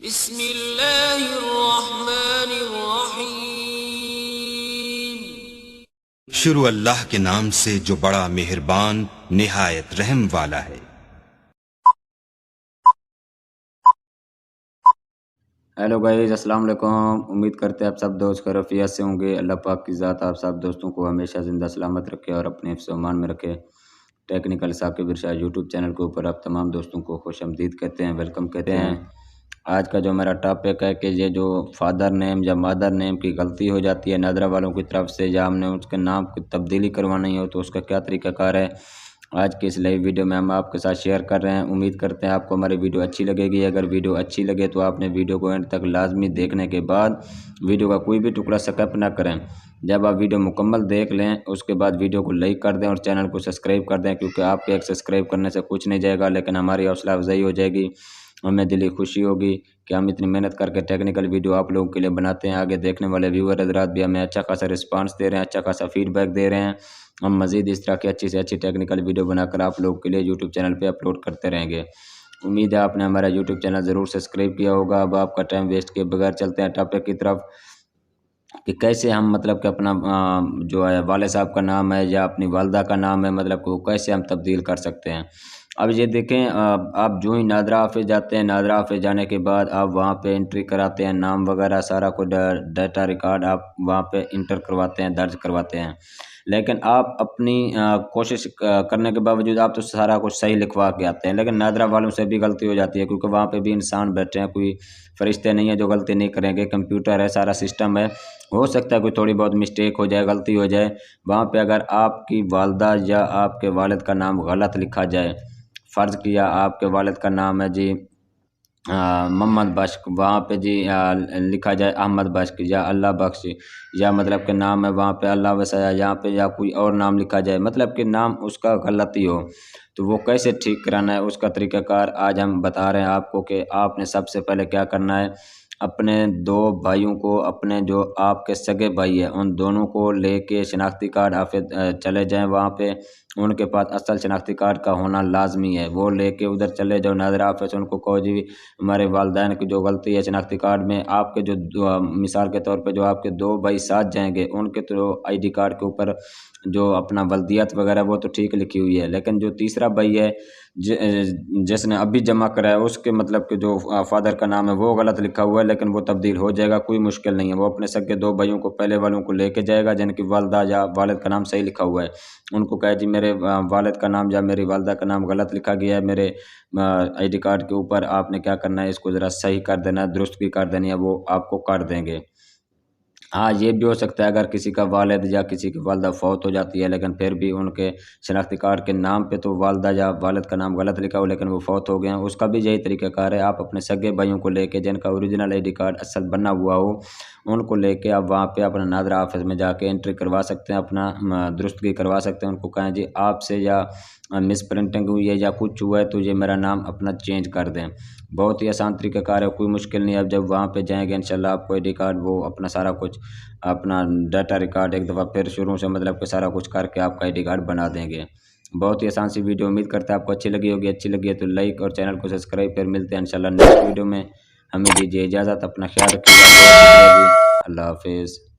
بسم اللہ الرحمن الرحیم۔ شروع اللہ کے نام سے جو بڑا مہربان نہایت رحم والا ہے۔ ہیلو گائز، السلام علیکم۔ امید کرتے ہیں آپ سب دوست خیریت سے ہوں گے۔ اللہ پاک کی ذات آپ سب دوستوں کو ہمیشہ زندہ سلامت رکھے اور اپنے حفظ و امان میں رکھے۔ ٹیکنیکل ثاقب ارشاد یوٹیوب چینل کے اوپر آپ تمام دوستوں کو خوش آمدید کہتے ہیں، ویلکم کہتے ہیں۔ آج کا جو میرا ٹاپک ہے کہ یہ جو فادر نیم یا مادر نیم کی غلطی ہو جاتی ہے نادرہ والوں کی طرف سے، یا ہم نے اس کے نام کی تبدیلی کروانی ہو تو اس کا کیا طریقہ کار ہے، آج کی اس نئی ویڈیو میں ہم آپ کے ساتھ شیئر کر رہے ہیں۔ امید کرتے ہیں آپ کو ہماری ویڈیو اچھی لگے گی۔ اگر ویڈیو اچھی لگے تو آپ نے ویڈیو کو اینڈ تک لازمی دیکھنے کے بعد ویڈیو کا کوئی بھی ٹکڑا سکپ نہ کریں۔ جب آپ ویڈیو مکمل دیکھ لیں اس کے بعد ویڈیو کو لائک کر دیں اور چینل کو سبسکرائب کر دیں، کیونکہ آپ کے ایک سبسکرائب کرنے سے کچھ نہیں جائے گا لیکن ہماری حوصلہ افزائی ہو جائے گی، ہمیں دلی خوشی ہوگی کہ ہم اتنی محنت کر کے ٹیکنیکل ویڈیو آپ لوگوں کے لیے بناتے ہیں۔ آگے دیکھنے والے ویور حضرات بھی ہمیں اچھا خاصا رسپانس دے رہے ہیں، اچھا خاصا فیڈ بیک دے رہے ہیں۔ ہم مزید اس طرح کی اچھی سے اچھی ٹیکنیکل ویڈیو بنا کر آپ لوگوں کے لیے یوٹیوب چینل پہ اپلوڈ کرتے رہیں گے۔ امید ہے آپ نے ہمارا یوٹیوب چینل ضرور سبسکرائب کیا ہوگا۔ اب آپ کا ٹائم ویسٹ کیے بغیر چلتے ہیں ٹاپک کی طرف کہ کیسے ہم مطلب کہ اپنا جو ہے والد صاحب کا نام ہے یا اپنی والدہ کا نام ہے، مطلب کہ وہ کیسے ہم تبدیل کر سکتے ہیں۔ اب یہ دیکھیں، آپ جو ہی نادرہ آفس جاتے ہیں، نادرہ آفس جانے کے بعد آپ وہاں پہ انٹری کراتے ہیں، نام وغیرہ سارا کچھ ڈیٹا ریکارڈ آپ وہاں پہ انٹر کرواتے ہیں، درج کرواتے ہیں، لیکن آپ اپنی کوشش کرنے کے باوجود آپ تو سارا کچھ صحیح لکھوا کے آتے ہیں، لیکن نادرہ والوں سے بھی غلطی ہو جاتی ہے، کیونکہ وہاں پہ بھی انسان بیٹھے ہیں، کوئی فرشتے نہیں ہیں جو غلطی نہیں کریں گے، کمپیوٹر ہے، سارا سسٹم ہے، ہو سکتا ہے کوئی تھوڑی بہت مسٹیک ہو جائے، غلطی ہو جائے۔ وہاں پہ اگر آپ کی والدہ یا آپ کے والد کا نام غلط لکھا جائے، فرض کیا آپ کے والد کا نام ہے جی محمد بخش، وہاں پہ جی لکھا جائے احمد بخش یا اللہ بخش، یا مطلب کہ نام ہے وہاں پہ اللہ وسیا، یہاں پہ یا کوئی اور نام لکھا جائے، مطلب کہ نام اس کا غلطی ہو تو وہ کیسے ٹھیک کرانا ہے، اس کا طریقہ کار آج ہم بتا رہے ہیں آپ کو کہ آپ نے سب سے پہلے کیا کرنا ہے۔ اپنے دو بھائیوں کو، اپنے جو آپ کے سگے بھائی ہیں ان دونوں کو لے کے شناختی کارڈ آفس چلے جائیں، وہاں پہ ان کے پاس اصل شناختی کارڈ کا ہونا لازمی ہے، وہ لے کے ادھر چلے جاؤ نادرہ آفس، ان کو کہو جی ہمارے والدین کی جو غلطی ہے شناختی کارڈ میں، آپ کے جو مثال کے طور پہ جو آپ کے دو بھائی ساتھ جائیں گے ان کے تو آئی ڈی کارڈ کے اوپر جو اپنا ولدیت وغیرہ وہ تو ٹھیک لکھی ہوئی ہے، لیکن جو تیسرا بھائی ہے جس نے ابھی جمع کرا ہے اس کے مطلب کہ جو فادر کا نام ہے وہ غلط لکھا ہوا ہے، لیکن وہ تبدیل ہو جائے گا، کوئی مشکل نہیں ہے۔ وہ اپنے سگے دو بھائیوں کو، پہلے والوں کو لے کے جائے گا جن کی والدہ یا والد کا نام صحیح لکھا ہوا ہے، ان کو کہے جی میرے والد کا نام یا میری والدہ کا نام غلط لکھا گیا ہے میرے آئی ڈی کارڈ کے اوپر، آپ نے کیا کرنا ہے اس کو ذرا صحیح کر دینا ہے، درستگی کر دینی ہے، وہ آپ کو کر دیں گے۔ ہاں یہ بھی ہو سکتا ہے اگر کسی کا والد یا کسی کی والدہ فوت ہو جاتی ہے لیکن پھر بھی ان کے شناختی کارڈ کے نام پہ تو والدہ یا والد کا نام غلط لکھا ہو لیکن وہ فوت ہو گئے ہیں، اس کا بھی یہی طریقہ کار ہے۔ آپ اپنے سگے بھائیوں کو لے کے جن کا اوریجنل آئی ڈی کارڈ اصل بنا ہوا ہو ان کو لے کے آپ وہاں پہ اپنا نادرہ آفس میں جا کے انٹری کروا سکتے ہیں، اپنا درستگی کروا سکتے ہیں، ان کو کہیں جی آپ سے یا مس پرنٹنگ ہوئی ہے یا کچھ ہوا ہے تو یہ میرا نام اپنا چینج کر دیں۔ بہت ہی آسان طریقہ کار ہے، کوئی مشکل نہیں ہے۔ اب جب وہاں پہ جائیں گے انشاءاللہ آپ کو آئی ڈی کارڈ وہ اپنا سارا کچھ اپنا ڈیٹا ریکارڈ ایک دفعہ پھر شروع سے مطلب کہ سارا کچھ کر کے آپ کا آئی ڈی کارڈ بنا دیں گے۔ بہت ہی آسان سی ویڈیو، امید کرتا ہے آپ کو اچھی لگی ہوگی، اچھی لگی ہے تو لائک اور چینل کو سبسکرائب، پھر ملتے ہیں انشاءاللہ نیکسٹ ویڈیو میں۔ ہمیں دیجیے اجازت، اپنا خیال رکھیے گا، اللہ حافظ۔